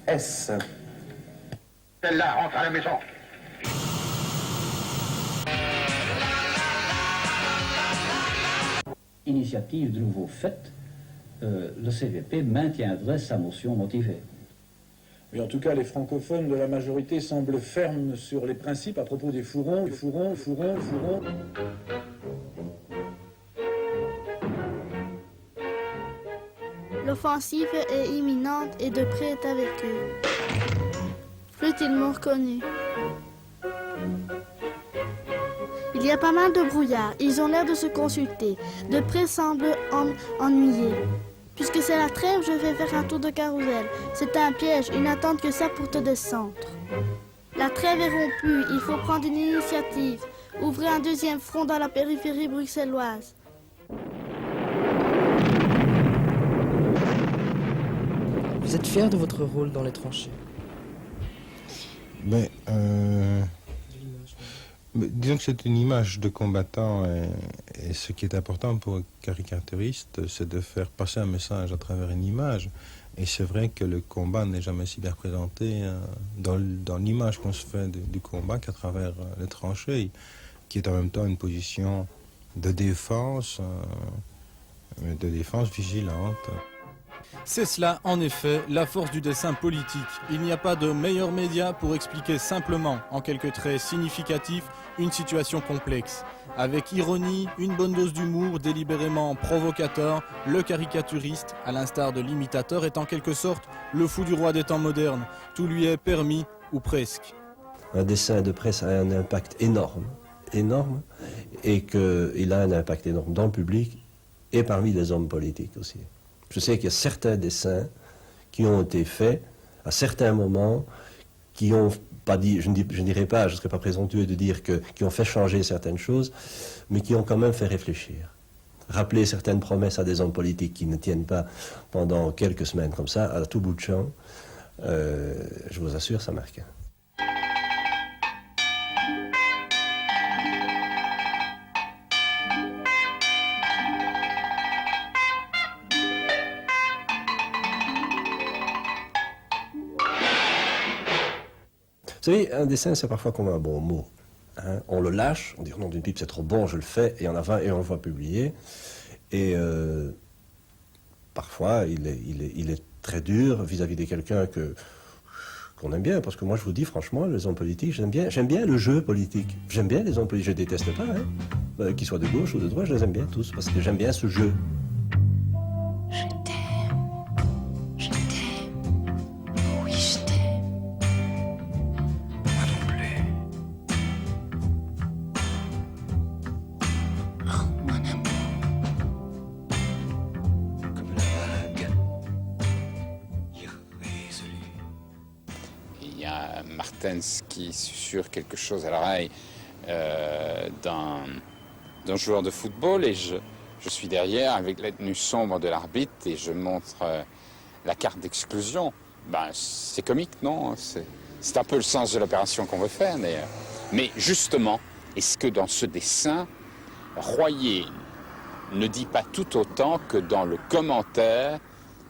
S. Celle-là rentre à la maison. Initiative de nouveau faite, le CVP maintiendrait sa motion motivée. Mais en tout cas, les francophones de la majorité semblent fermes sur les principes à propos des fourrons. L'offensive est imminente et Deprez est avec eux. Flûte-ils m'ont reconnu. Il y a pas mal de brouillard. Ils ont l'air de se consulter. Deprez semble ennuyé. Puisque c'est la trêve, je vais faire un tour de carrousel. C'est un piège, ils n'attendent que ça pour te descendre. La trêve est rompue, il faut prendre une initiative. Ouvrez un deuxième front dans la périphérie bruxelloise. Vous êtes fier de votre rôle dans les tranchées? Mais disons que c'est une image de combattant et ce qui est important pour un caricaturiste, c'est de faire passer un message à travers une image. Et c'est vrai que le combat n'est jamais si bien représenté dans l'image qu'on se fait du combat qu'à travers les tranchées, qui est en même temps une position de défense vigilante. C'est cela, en effet, la force du dessin politique. Il n'y a pas de meilleur média pour expliquer simplement, en quelques traits significatifs, une situation complexe. Avec ironie, une bonne dose d'humour délibérément provocateur, le caricaturiste, à l'instar de l'imitateur, est en quelque sorte le fou du roi des temps modernes. Tout lui est permis, ou presque. Un dessin de presse a un impact énorme, et qu'il a un impact énorme dans le public et parmi les hommes politiques aussi. Je sais qu'il y a certains dessins qui ont été faits à certains moments, qui ont pas dit, je ne serais pas présomptueux de dire qui ont fait changer certaines choses, mais qui ont quand même fait réfléchir. Rappeler certaines promesses à des hommes politiques qui ne tiennent pas pendant quelques semaines comme ça, à tout bout de champ, je vous assure, ça marque. Vous savez, un dessin, c'est parfois comme un bon mot. Hein. On le lâche, on dit « non, d'une pipe, c'est trop bon, je le fais », et on le voit publier. Et parfois, il est très dur vis-à-vis de quelqu'un qu'on aime bien, parce que moi, je vous dis franchement, les hommes politiques, j'aime bien le jeu politique. J'aime bien les hommes politiques, je ne déteste pas, hein. Qu'ils soient de gauche ou de droite, je les aime bien tous, parce que j'aime bien ce jeu. Qui susurre quelque chose à l'oreille d'un joueur de football et je suis derrière avec la tenue sombre de l'arbitre et je montre la carte d'exclusion. Ben, c'est comique, non? C'est un peu le sens de l'opération qu'on veut faire d'ailleurs. Mais justement, est-ce que dans ce dessin, Royer ne dit pas tout autant que dans le commentaire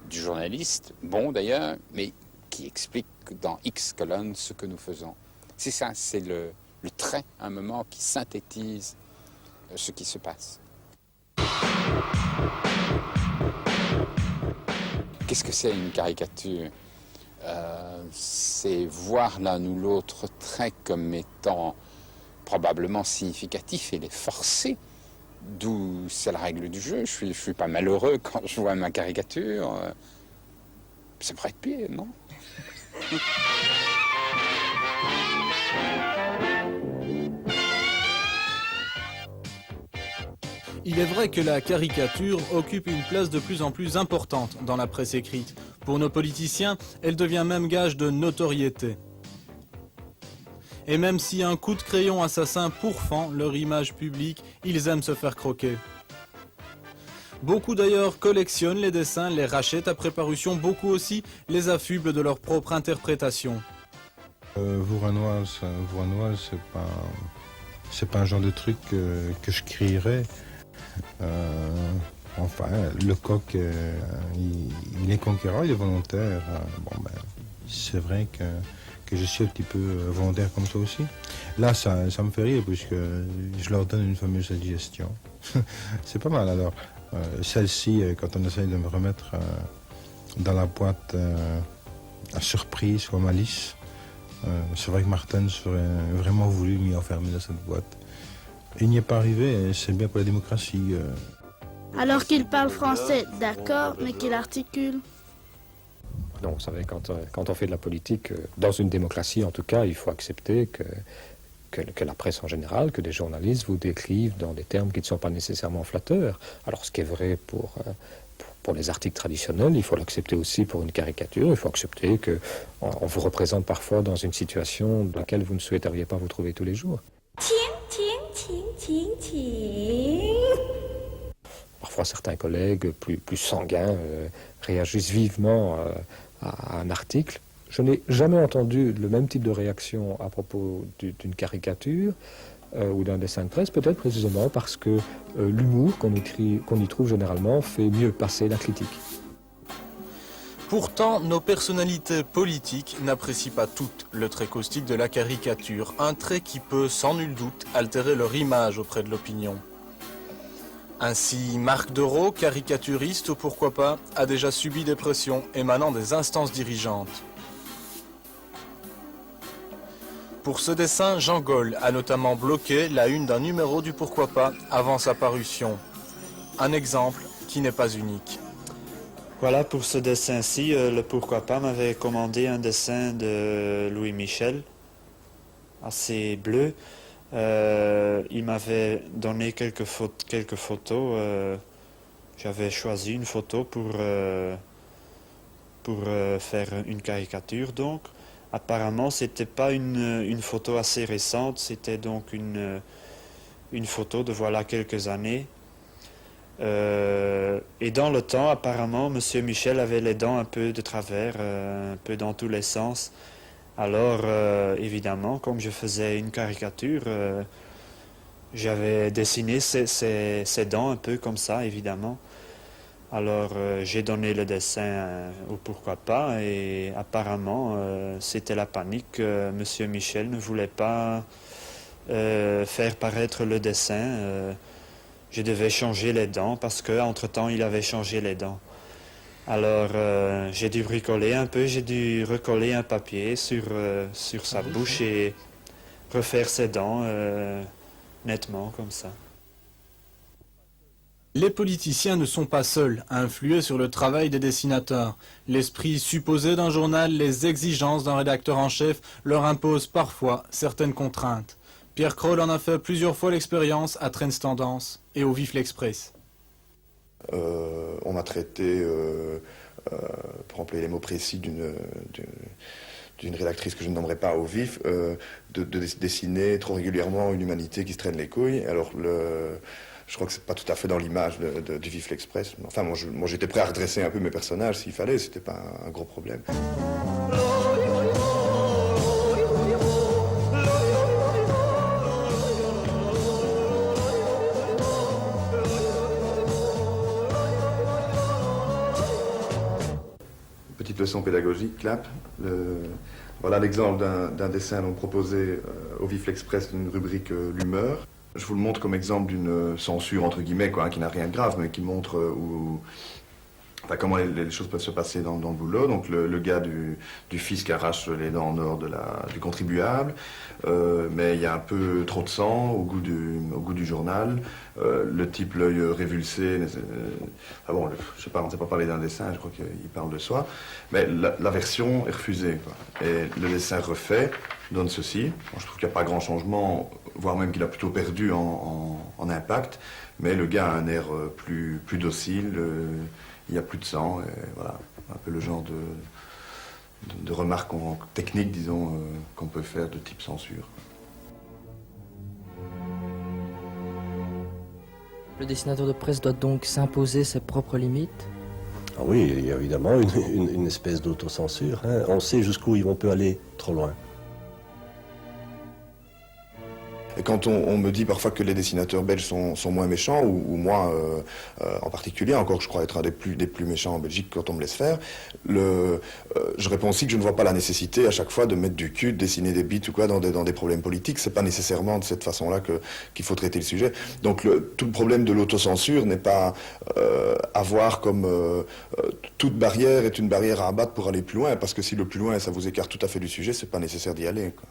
du journaliste, bon d'ailleurs, mais qui explique dans X colonnes ce que nous faisons. C'est ça, c'est le trait, un moment qui synthétise ce qui se passe. Qu'est-ce que c'est une caricature? C'est voir l'un ou l'autre trait comme étant probablement significatif et les forcer. D'où c'est la règle du jeu. Je suis pas malheureux quand je vois ma caricature. Ça pourrait être pire, non? Il est vrai que la caricature occupe une place de plus en plus importante dans la presse écrite. Pour nos politiciens, elle devient même gage de notoriété. Et même si un coup de crayon assassin pourfend leur image publique, ils aiment se faire croquer. Beaucoup d'ailleurs collectionnent les dessins, les rachètent après parution, beaucoup aussi les affublent de leur propre interprétation. Vouranoise, c'est pas un genre de truc que je crierais. Enfin, le coq, il est conquérant, il est volontaire. Bon, ben, c'est vrai que je suis un petit peu volontaire comme ça aussi. Là, ça me fait rire puisque je leur donne une fameuse digestion. C'est pas mal alors. Celle-ci, quand on essaye de me remettre dans la boîte à surprise ou à malice, c'est vrai que Martin serait vraiment voulu m'y enfermer dans cette boîte. Il n'y est pas arrivé, et c'est bien pour la démocratie. Alors qu'il parle français, d'accord, mais qu'il articule. Non, vous savez, quand on fait de la politique, dans une démocratie en tout cas, il faut accepter que la presse en général, que des journalistes vous décrivent dans des termes qui ne sont pas nécessairement flatteurs. Alors ce qui est vrai pour les articles traditionnels, il faut l'accepter aussi pour une caricature, il faut accepter qu'on vous représente parfois dans une situation dans laquelle vous ne souhaiteriez pas vous trouver tous les jours. Parfois certains collègues plus sanguins réagissent vivement à un article. Je n'ai jamais entendu le même type de réaction à propos d'une caricature ou d'un dessin de presse, peut-être précisément parce que l'humour qu'on y trouve généralement fait mieux passer la critique. Pourtant, nos personnalités politiques n'apprécient pas toutes le trait caustique de la caricature, un trait qui peut, sans nul doute, altérer leur image auprès de l'opinion. Ainsi, Marc Dereau, caricaturiste ou pourquoi pas, a déjà subi des pressions émanant des instances dirigeantes. Pour ce dessin, Jean Gaulle a notamment bloqué la une d'un numéro du Pourquoi pas avant sa parution. Un exemple qui n'est pas unique. Voilà, pour ce dessin-ci, le Pourquoi pas m'avait commandé un dessin de Louis Michel, assez bleu. Il m'avait donné quelques photos. J'avais choisi une photo pour faire une caricature, donc. Apparemment, c'était pas une photo assez récente, c'était donc une photo de voilà quelques années. Et dans le temps, apparemment, M. Michel avait les dents un peu de travers, un peu dans tous les sens. Alors, évidemment, comme je faisais une caricature, j'avais dessiné ses dents un peu comme ça, évidemment. Alors, j'ai donné le dessin au Pourquoi pas, et apparemment, c'était la panique. M. Michel ne voulait pas faire paraître le dessin. Je devais changer les dents parce qu'entre-temps, il avait changé les dents. Alors, j'ai dû bricoler un peu, j'ai dû recoller un papier sur sa bouche et refaire ses dents nettement, comme ça. Les politiciens ne sont pas seuls à influer sur le travail des dessinateurs. L'esprit supposé d'un journal, les exigences d'un rédacteur en chef leur imposent parfois certaines contraintes. Pierre Kroll en a fait plusieurs fois l'expérience à Trends Tendance et au Vif l'Express. On m'a traité, pour employer les mots précis d'une rédactrice que je ne nommerai pas au vif, de dessiner trop régulièrement une humanité qui se traîne les couilles. Alors je crois que c'est pas tout à fait dans l'image du Vif l'Express. Enfin, moi j'étais prêt à redresser un peu mes personnages s'il fallait, c'était pas un gros problème. Petite leçon pédagogique, clap. Voilà l'exemple d'un dessin donc proposé au Vif l'Express d'une rubrique l'humeur. Je vous le montre comme exemple d'une censure entre guillemets, quoi, hein, qui n'a rien de grave, mais qui montre comment les choses peuvent se passer dans le boulot. Donc le gars du fisc arrache les dents en or du contribuable, mais il y a un peu trop de sang au goût du journal. Le type, l'œil révulsé, bon, je sais pas, on ne sait pas parler d'un dessin, je crois qu'il parle de soi, mais la version est refusée, quoi. Et le dessin refait donne ceci. Bon, je trouve qu'il n'y a pas grand changement, voire même qu'il a plutôt perdu en impact, mais le gars a un air plus docile, il n'y a plus de sang, et voilà, un peu le genre de remarques techniques, disons, qu'on peut faire de type censure. Le dessinateur de presse doit donc s'imposer ses propres limites? Ah oui, il y a évidemment une espèce d'autocensure, hein. On sait jusqu'où on peut aller trop loin. Et quand on me dit parfois que les dessinateurs belges sont moins méchants, ou moi en particulier, encore que je crois être un des plus méchants en Belgique quand on me laisse faire, je réponds aussi que je ne vois pas la nécessité à chaque fois de mettre du cul, de dessiner des bites ou quoi dans des problèmes politiques. C'est pas nécessairement de cette façon-là qu'il faut traiter le sujet. Donc tout le problème de l'autocensure n'est pas à voir comme toute barrière est une barrière à abattre pour aller plus loin, parce que si le plus loin ça vous écarte tout à fait du sujet, c'est pas nécessaire d'y aller, quoi.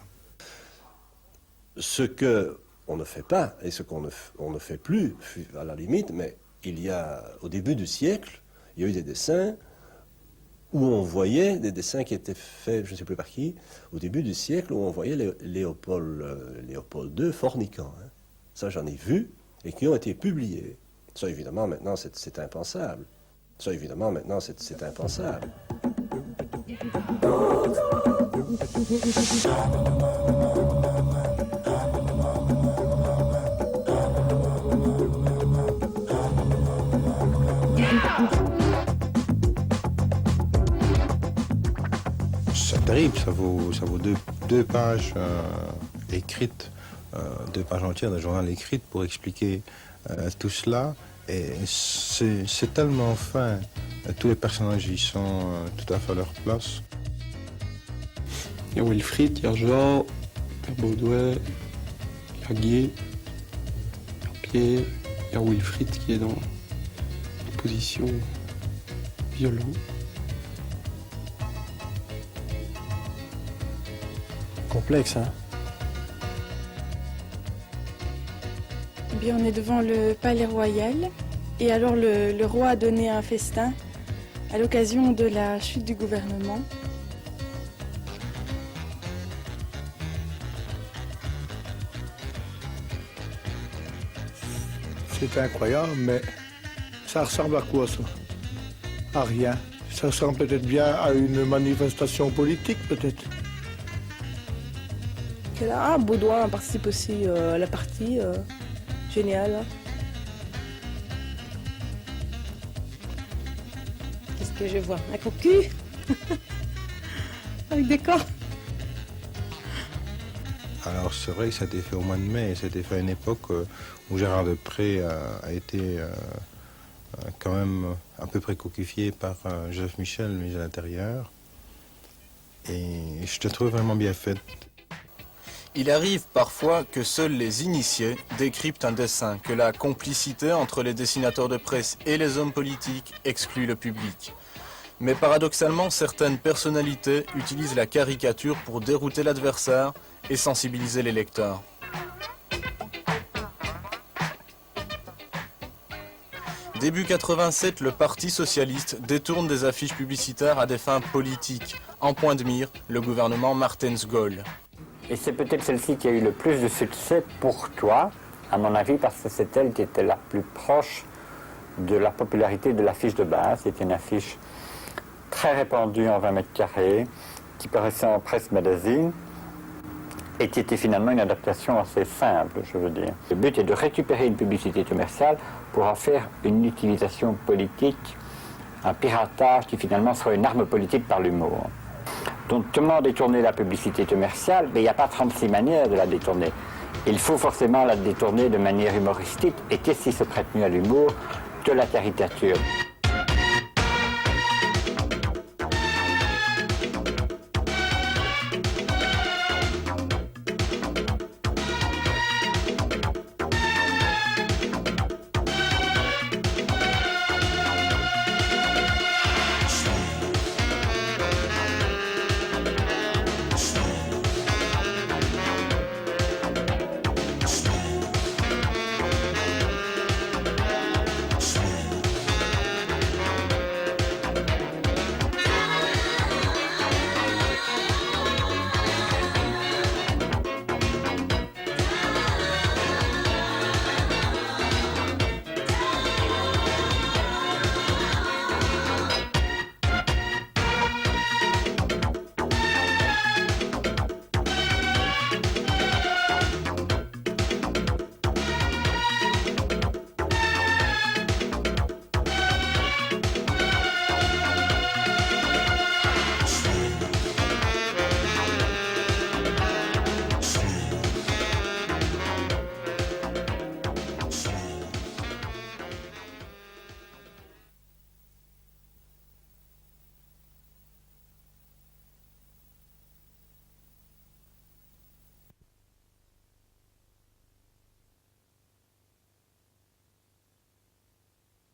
Ce qu'on ne fait pas et ce qu'on ne fait plus, à la limite, mais au début du siècle, il y a eu des dessins où on voyait des dessins qui étaient faits, je ne sais plus par qui, au début du siècle, où on voyait Léopold II forniquant. Hein. Ça, j'en ai vu et qui ont été publiés. Ça, évidemment, maintenant, c'est impensable. Ça, évidemment, maintenant, c'est impensable. C'est terrible, ça vaut deux pages écrites, 2 pages entières d'un journal écrite pour expliquer tout cela. Et c'est tellement fin, tous les personnages y sont tout à fait à leur place. Il y a Wilfried, il y a Jean, il y a Baudouin, il y a Guy, il y a Pierre, il y a Wilfried qui est dans une position violente. Complexe, hein? Eh bien, on est devant le palais royal et alors le roi a donné un festin à l'occasion de la chute du gouvernement. C'est incroyable, mais ça ressemble à quoi ça? À rien. Ça ressemble peut-être bien à une manifestation politique, peut-être. Ah, Baudouin participe aussi à la partie. Génial. Qu'est-ce que je vois? Un cocu avec des corps. Alors c'est vrai que ça a été fait au mois de mai, c'était fait à une époque où Gérard Deprez a été quand même à peu près coquifié par Joseph Michel, le ministre de l'Intérieur. Et je te trouve vraiment bien faite. Il arrive parfois que seuls les initiés décryptent un dessin, que la complicité entre les dessinateurs de presse et les hommes politiques exclut le public. Mais paradoxalement, certaines personnalités utilisent la caricature pour dérouter l'adversaire et sensibiliser les lecteurs. Début 87, le Parti socialiste détourne des affiches publicitaires à des fins politiques. En point de mire, le gouvernement Martens-Gaulle. Et c'est peut-être celle-ci qui a eu le plus de succès pour toi, à mon avis, parce que c'est elle qui était la plus proche de la popularité de l'affiche de base. C'était une affiche très répandue en 20 mètres carrés, qui paraissait en presse magazine, et qui était finalement une adaptation assez simple, je veux dire. Le but est de récupérer une publicité commerciale pour en faire une utilisation politique, un piratage qui finalement sera une arme politique par l'humour. Donc comment détourner la publicité commerciale? Mais il n'y a pas 36 manières de la détourner. Il faut forcément la détourner de manière humoristique. Et qu'est-ce qui se prête mieux à l'humour que la caricature?